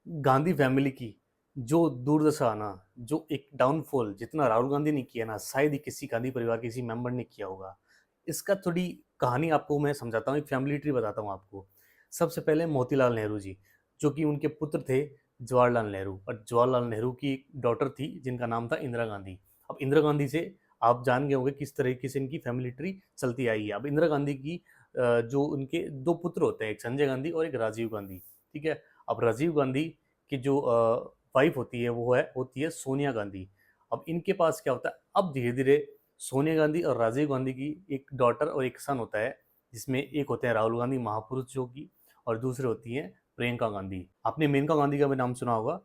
Gandhi family की जो दुर्दशा ना, जो एक डाउनफॉल जितना राहुल गांधी ने किया ना, शायद ही किसी गांधी परिवार के किसी मेंबर ने किया होगा। इसका थोड़ी कहानी आपको मैं समझाता हूँ, एक फैमिली ट्री बताता हूँ आपको। सबसे पहले मोतीलाल नेहरू जी, जो कि उनके पुत्र थे जवाहरलाल नेहरू, और जवाहरलाल नेहरू की एक डॉटर थी जिनका नाम था इंदिरा गांधी। अब इंदिरा गांधी से आप जान गए होंगे किस तरीके से इनकी फैमिली ट्री चलती आई है। अब इंदिरा गांधी की जो उनके दो पुत्र होते हैं, एक संजय गांधी और एक राजीव गांधी। ठीक है। अब राजीव गांधी की जो वाइफ होती है वो होती है सोनिया गांधी। अब इनके पास क्या होता है, अब धीरे धीरे सोनिया गांधी और राजीव गांधी की एक डॉटर और एक सन होता है, जिसमें एक होते हैं राहुल गांधी महापुरुष जो की, और दूसरे होती हैं प्रियंका गांधी। आपने मेनका गांधी का भी नाम सुना होगा,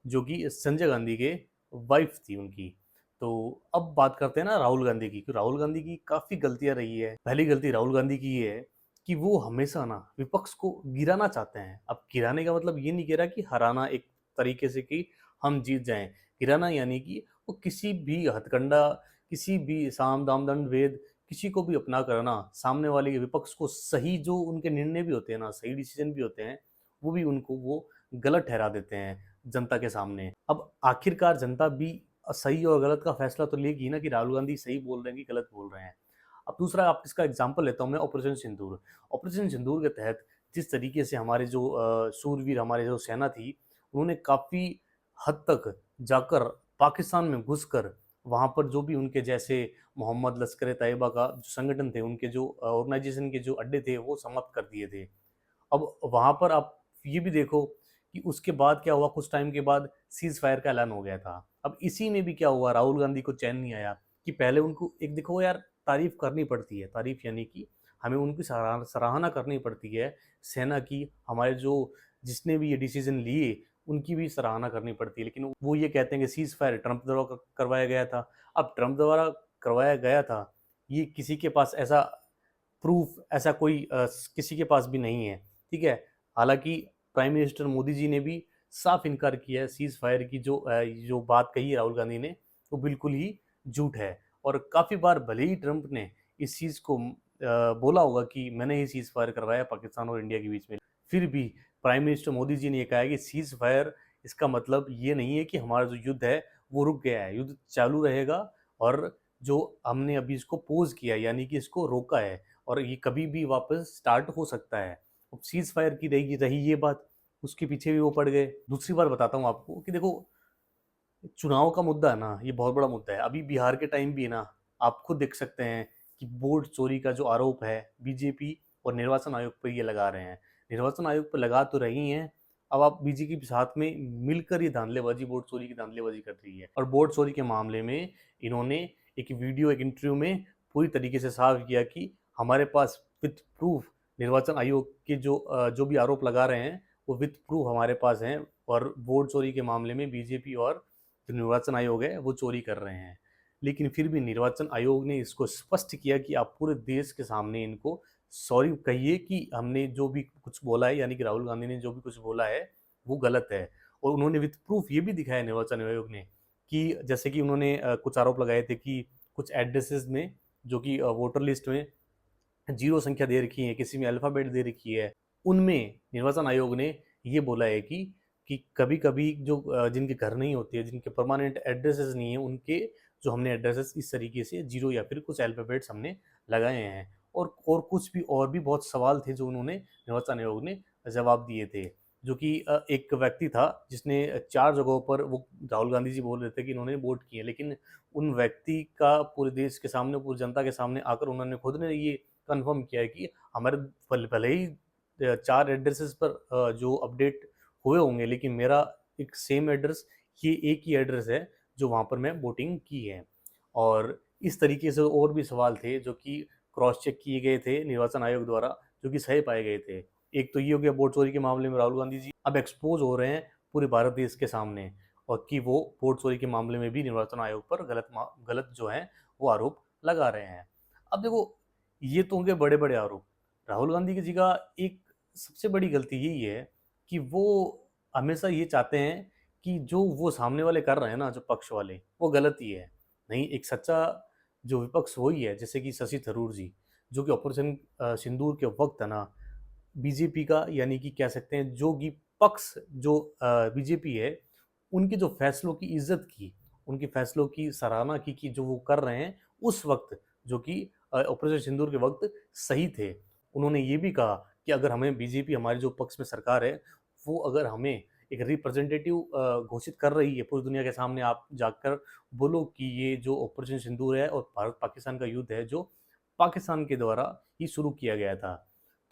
जो कि संजय गांधी के वाइफ थी उनकी। तो अब बात करते हैं ना राहुल गांधी की, कि राहुल गांधी की काफी गलतियां रही है। पहली गलती राहुल गांधी की ये है कि वो हमेशा ना विपक्ष को गिराना चाहते हैं। अब गिराने का मतलब ये नहीं कह रहा कि हराना एक तरीके से कि हम जीत जाएं। गिराना यानी कि वो किसी भी हथकंडा, किसी भी साम दाम दंड भेद, किसी को भी अपना करना, सामने वाले के विपक्ष को सही जो उनके निर्णय भी होते हैं ना, सही डिसीजन भी होते हैं, वो भी उनको वो गलत ठहरा देते हैं जनता के सामने। अब आखिरकार जनता भी सही और गलत का फैसला तो लेगी ना, कि राहुल गांधी सही बोल रहे हैं कि गलत बोल रहे हैं। अब दूसरा आप इसका एग्जाम्पल लेता हूँ मैं, ऑपरेशन सिंदूर। ऑपरेशन सिंदूर के तहत जिस तरीके से हमारे जो सूरवीर, हमारे जो सेना थी, उन्होंने काफ़ी हद तक जाकर पाकिस्तान में घुसकर वहाँ पर जो भी उनके जैसे मोहम्मद लश्कर तैयबा का जो संगठन थे, उनके जो ऑर्गेनाइजेशन के जो अड्डे थे, वो समाप्त कर दिए थे। अब वहाँ पर आप ये भी देखो कि उसके बाद क्या हुआ, कुछ टाइम के बाद सीज फायर का ऐलान हो गया था। अब इसी में भी क्या हुआ, राहुल गांधी को चैन नहीं आया कि पहले उनको एक देखो यार, तारीफ करनी पड़ती है, तारीफ यानी कि हमें उनकी सराहना करनी पड़ती है, सेना की, हमारे जो जिसने भी ये डिसीजन लिए उनकी भी सराहना करनी पड़ती है। लेकिन वो ये कहते हैं कि सीज फायर ट्रंप द्वारा करवाया गया था। अब ट्रंप द्वारा करवाया गया था, ये किसी के पास ऐसा प्रूफ, ऐसा कोई किसी के पास भी नहीं है। ठीक है। हालांकि प्राइम मिनिस्टर मोदी जी ने भी साफ इनकार किया है, सीज फायर की जो बात कही है राहुल गांधी ने, वो बिल्कुल ही झूठ है। और काफ़ी बार भले ही ट्रंप ने इस चीज़ को बोला होगा कि मैंने ही सीज फायर करवाया पाकिस्तान और इंडिया के बीच में, फिर भी प्राइम मिनिस्टर मोदी जी ने यह कहा है कि सीज फायर इसका मतलब ये नहीं है कि हमारा जो युद्ध है वो रुक गया है, युद्ध चालू रहेगा। और जो हमने अभी इसको पोज किया, यानी कि इसको रोका है, और ये कभी भी वापस स्टार्ट हो सकता है। अब सीज फायर की रही रही ये बात, उसके पीछे भी वो पड़ गए। दूसरी बात बताता हूँ आपको कि देखो, चुनाव का मुद्दा है ना, ये बहुत बड़ा मुद्दा है। अभी बिहार के टाइम भी है ना, आप खुद देख सकते हैं कि वोट चोरी का जो आरोप है बीजेपी और निर्वाचन आयोग पर ये लगा रहे हैं। निर्वाचन आयोग पर लगा तो रही हैं, अब आप बीजेपी के साथ में मिलकर ये धांधलेबाजी, वोट चोरी की धांधलेबाजी कर रही है। और वोट चोरी के मामले में इन्होंने एक वीडियो, एक इंटरव्यू में पूरी तरीके से साफ किया कि हमारे पास विथ प्रूफ निर्वाचन आयोग के जो भी आरोप लगा रहे हैं वो विथ प्रूफ हमारे पास हैं, और वोट चोरी के मामले में बीजेपी और जो निर्वाचन आयोग है वो चोरी कर रहे हैं। लेकिन फिर भी निर्वाचन आयोग ने इसको स्पष्ट किया कि आप पूरे देश के सामने इनको सॉरी कहिए कि हमने जो भी कुछ बोला है, यानी कि राहुल गांधी ने जो भी कुछ बोला है वो गलत है। और उन्होंने विथ प्रूफ ये भी दिखाया निर्वाचन आयोग ने कि जैसे कि उन्होंने कुछ आरोप लगाए थे कि कुछ एड्रेसेस में, जो कि वोटर लिस्ट में जीरो संख्या दे रखी है, किसी में अल्फ़ाबेट दे रखी है, उनमें निर्वाचन आयोग ने ये बोला है कि कभी-कभी जो जिनके घर नहीं होते हैं, जिनके परमानेंट एड्रेसेस नहीं है, उनके जो हमने एड्रेसेस इस तरीके से जीरो या फिर कुछ अल्फ़ाबेट्स हमने लगाए हैं। और कुछ भी और भी बहुत सवाल थे जो उन्होंने निर्वाचन आयोग ने जवाब दिए थे। जो कि एक व्यक्ति था जिसने 4 जगहों पर वो राहुल गांधी जी बोल रहे थे कि इन्होंने वोट किए, लेकिन उन व्यक्ति का पूरे देश के सामने, पूरी जनता के सामने आकर उन्होंने खुद ने ये कन्फर्म किया है कि हमारे भले ही 4 एड्रेसेस पर जो अपडेट हुए होंगे, लेकिन मेरा एक सेम एड्रेस, ये एक ही एड्रेस है जो वहाँ पर मैं वोटिंग की है। और इस तरीके से और भी सवाल थे जो कि क्रॉस चेक किए गए थे निर्वाचन आयोग द्वारा, जो कि सही पाए गए थे। एक तो ये हो गया वोट चोरी के मामले में राहुल गांधी जी अब एक्सपोज हो रहे हैं पूरे भारत देश के सामने, और कि वो वोट चोरी के मामले में भी निर्वाचन आयोग पर गलत जो है वो आरोप लगा रहे हैं। अब देखो, ये तो होंगे बड़े बड़े आरोप। राहुल गांधी की जगह एक सबसे बड़ी गलती यही है कि वो हमेशा ये चाहते हैं कि जो वो सामने वाले कर रहे हैं ना, जो पक्ष वाले, वो गलत ही है। नहीं, एक सच्चा जो विपक्ष वही है, जैसे कि शशि थरूर जी, जो कि ऑपरेशन सिंदूर के वक्त है ना, बीजेपी का, यानी कि कह सकते हैं जो कि पक्ष जो बीजेपी है, उनके जो फैसलों की इज्जत की, उनके फैसलों की सराहना की कि जो वो कर रहे हैं उस वक्त, जो कि ऑपरेशन सिंदूर के वक्त सही थे। उन्होंने ये भी कहा कि अगर हमें बीजेपी, हमारे जो पक्ष में सरकार है, वो अगर हमें एक रिप्रेजेंटेटिव घोषित कर रही है पूरी दुनिया के सामने, आप जाकर बोलो कि ये जो ऑपरेशन सिंदूर है और भारत पाकिस्तान का युद्ध है जो पाकिस्तान के द्वारा ही शुरू किया गया था।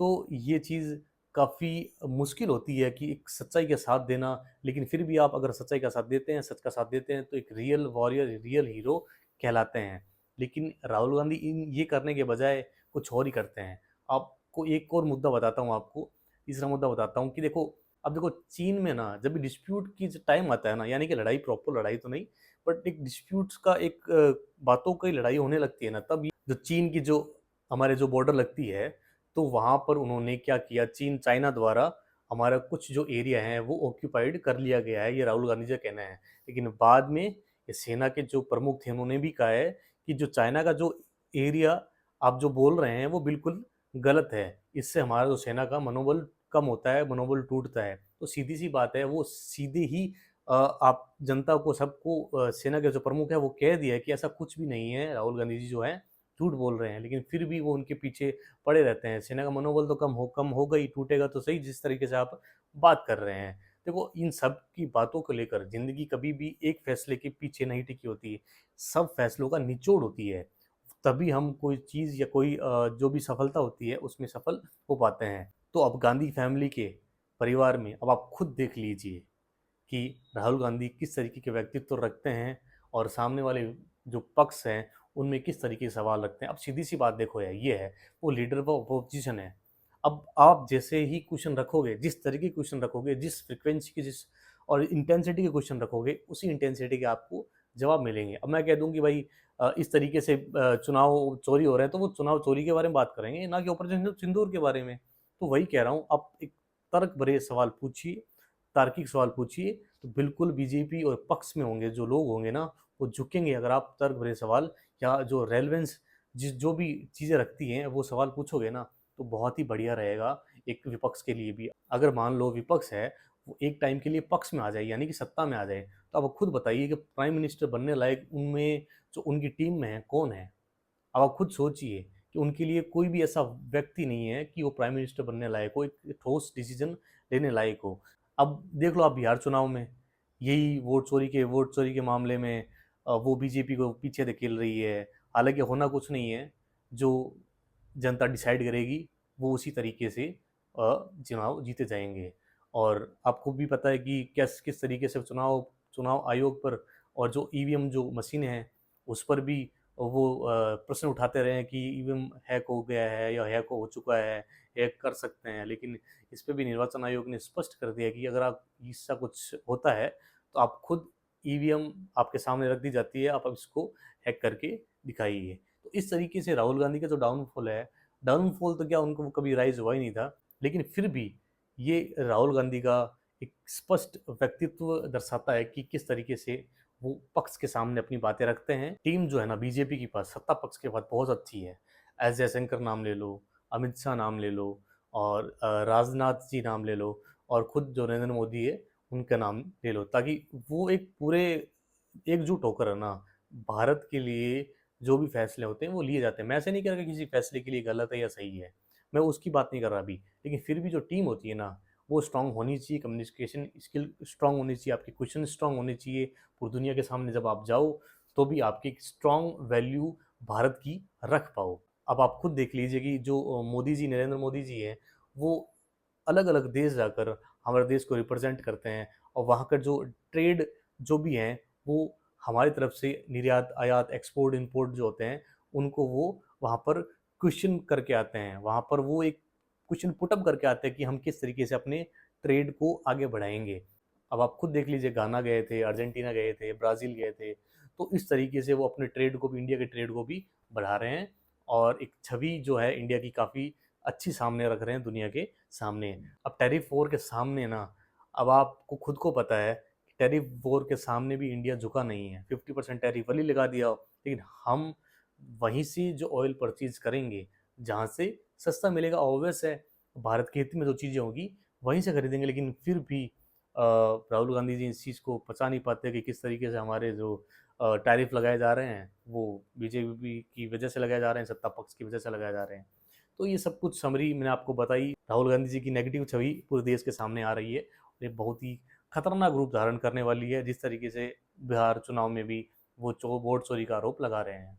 तो ये चीज़ काफ़ी मुश्किल होती है कि एक सच्चाई का साथ देना, लेकिन फिर भी आप अगर सच्चाई का साथ देते हैं, सच का साथ देते हैं, तो एक रियल वॉरियर, रियल हीरो कहलाते हैं। लेकिन राहुल गांधी इन ये करने के बजाय कुछ और ही करते हैं। आपको एक और मुद्दा बताता हूँ, आपको तीसरा मुद्दा बताता हूँ कि देखो, अब देखो चीन में ना जब भी डिस्प्यूट की टाइम आता है ना, यानी कि लड़ाई, प्रॉपर लड़ाई तो नहीं, बट एक डिस्प्यूट्स का एक बातों की लड़ाई होने लगती है ना, तब जो चीन की जो हमारे जो बॉर्डर लगती है, तो वहाँ पर उन्होंने क्या किया, चीन चाइना द्वारा हमारा कुछ जो एरिया है वो ऑक्यूपाइड कर लिया गया है, ये राहुल गांधी का कहना है। लेकिन बाद में ये सेना के जो प्रमुख थे उन्होंने भी कहा है कि जो चाइना का जो एरिया आप जो बोल रहे हैं वो बिल्कुल गलत है, इससे हमारा जो सेना का मनोबल कम होता है, मनोबल टूटता है। तो सीधी सी बात है, वो सीधे ही आप जनता को, सबको, सेना के जो प्रमुख है वो कह दिया है कि ऐसा कुछ भी नहीं है, राहुल गांधी जी जो है झूठ बोल रहे हैं। लेकिन फिर भी वो उनके पीछे पड़े रहते हैं। सेना का मनोबल तो कम होगा ही, टूटेगा तो सही, जिस तरीके से आप बात कर रहे हैं। देखो, इन सब की बातों को लेकर ज़िंदगी कभी भी एक फैसले के पीछे नहीं टिकी होती है, सब फैसलों का निचोड़ होती है। तभी हम कोई चीज़ या कोई जो भी सफलता होती है उसमें सफल हो पाते हैं। तो अब गांधी फैमिली के परिवार में अब आप खुद देख लीजिए कि राहुल गांधी किस तरीके के व्यक्तित्व रखते हैं और सामने वाले जो पक्ष हैं उनमें किस तरीके के सवाल रखते हैं। अब सीधी सी बात देखो यार, ये है वो लीडर ऑफ अपोजिशन है। अब आप जैसे ही क्वेश्चन रखोगे, जिस तरीके के क्वेश्चन रखोगे, जिस फ्रिक्वेंसी के, जिस और इंटेंसिटी के क्वेश्चन रखोगे, उसी इंटेंसिटी के आपको जवाब मिलेंगे। अब मैं कह दूं कि भाई इस तरीके से चुनाव चोरी हो रहे हैं, तो वो चुनाव चोरी के बारे में बात करेंगे, ना कि ऑपरेशन सिंदूर के बारे में। तो वही कह रहा हूँ, आप एक तर्क भरे सवाल पूछिए, तार्किक सवाल पूछिए, तो बिल्कुल बीजेपी और पक्ष में होंगे जो लोग होंगे ना, वो झुकेंगे अगर आप तर्क भरे सवाल या जो रेलेवेंस, जिस जो भी चीज़ें रखती हैं वो सवाल पूछोगे ना, तो बहुत ही बढ़िया रहेगा एक विपक्ष के लिए भी। अगर मान लो विपक्ष है, वो एक टाइम के लिए पक्ष में आ जाए, यानी कि सत्ता में आ जाए, तो आप खुद बताइए कि प्राइम मिनिस्टर बनने लायक उनमें जो उनकी टीम में है कौन है। अब आप खुद सोचिए कि उनके लिए कोई भी ऐसा व्यक्ति नहीं है कि वो प्राइम मिनिस्टर बनने लायक हो, एक ठोस डिसीजन लेने लायक हो। अब देख लो आप बिहार चुनाव में, यही वोट चोरी के मामले में वो बीजेपी को पीछे धकेल रही है। हालांकि होना कुछ नहीं है, जो जनता डिसाइड करेगी वो उसी तरीके से चुनाव जीते जाएंगे। और आपको भी पता है कि किस किस तरीके से चुनाव चुनाव आयोग पर और जो ईवीएम जो मशीनें हैं उस पर भी वो प्रश्न उठाते रहे हैं कि ईवीएम हैक हो गया है या हैक हो चुका है, हैक कर सकते हैं। लेकिन इस पे भी निर्वाचन आयोग ने स्पष्ट कर दिया कि अगर आप ऐसा कुछ होता है तो आप खुद ईवीएम आपके सामने रख दी जाती है, आप अब इसको हैक करके दिखाइए। तो इस तरीके से राहुल गांधी का जो डाउनफॉल है, डाउनफॉल तो क्या, उनको कभी राइज हुआ ही नहीं था, लेकिन फिर भी ये राहुल गांधी का एक स्पष्ट व्यक्तित्व दर्शाता है कि किस तरीके से वो पक्ष के सामने अपनी बातें रखते हैं। टीम जो है ना बीजेपी के पास, सत्ता पक्ष के पास बहुत अच्छी है। एस जयशंकर नाम ले लो, अमित शाह नाम ले लो, और राजनाथ जी नाम ले लो, और खुद जो नरेंद्र मोदी है उनका नाम ले लो, ताकि वो एक पूरे एकजुट होकर है ना भारत के लिए जो भी फैसले होते हैं वो लिए जाते हैं। मैं ऐसे नहीं कह रहा कि किसी फैसले के लिए गलत है या सही है, मैं उसकी बात नहीं कर रहा अभी। लेकिन फिर भी जो टीम होती है ना, वो स्ट्रांग होनी चाहिए, कम्युनिकेशन स्किल स्ट्रांग होनी चाहिए, आपके क्वेश्चन स्ट्रांग होने चाहिए। पूरी दुनिया के सामने जब आप जाओ तो भी आपकी एक स्ट्रांग वैल्यू भारत की रख पाओ। अब आप खुद देख लीजिए कि जो मोदी जी, नरेंद्र मोदी जी हैं, वो अलग अलग देश जाकर हमारे देश को रिप्रेजेंट करते हैं, और वहाँ का जो ट्रेड जो भी हैं वो हमारी तरफ से निर्यात आयात एक्सपोर्ट इंपोर्ट जो होते हैं उनको वो वहाँ पर क्वेश्चन करके आते हैं। वहाँ पर वो एक क्वेश्चन पुटअप करके आते हैं कि हम किस तरीके से अपने ट्रेड को आगे बढ़ाएंगे। अब आप खुद देख लीजिए, गाना गए थे, अर्जेंटीना गए थे, ब्राज़ील गए थे, तो इस तरीके से वो अपने ट्रेड को भी, इंडिया के ट्रेड को भी बढ़ा रहे हैं, और एक छवि जो है इंडिया की काफ़ी अच्छी सामने रख रहे हैं दुनिया के सामने। अब टैरिफ वॉर के सामने ना, अब आपको खुद को पता है कि टैरिफ वॉर के सामने भी इंडिया झुका नहीं है। 50% टैरिफ वाली लगा दिया, लेकिन हम वहीं से जो ऑयल परचेज करेंगे जहाँ से सस्ता मिलेगा, ऑब्वियस है भारत के हित में जो चीज़ें होगी वहीं से खरीदेंगे, लेकिन फिर भी राहुल गांधी जी इस चीज़ को पचा नहीं पाते कि किस तरीके से हमारे जो टैरिफ लगाए जा रहे हैं वो बीजेपी की वजह से लगाए जा रहे हैं, सत्ता पक्ष की वजह से लगाए जा रहे हैं। तो ये सब कुछ समरी मैंने आपको बताई। राहुल गांधी जी की नेगेटिव छवि पूरे देश के सामने आ रही है। ये बहुत ही खतरनाक रूप धारण करने वाली है, जिस तरीके से बिहार चुनाव में भी वो वोट चोरी का आरोप लगा रहे हैं।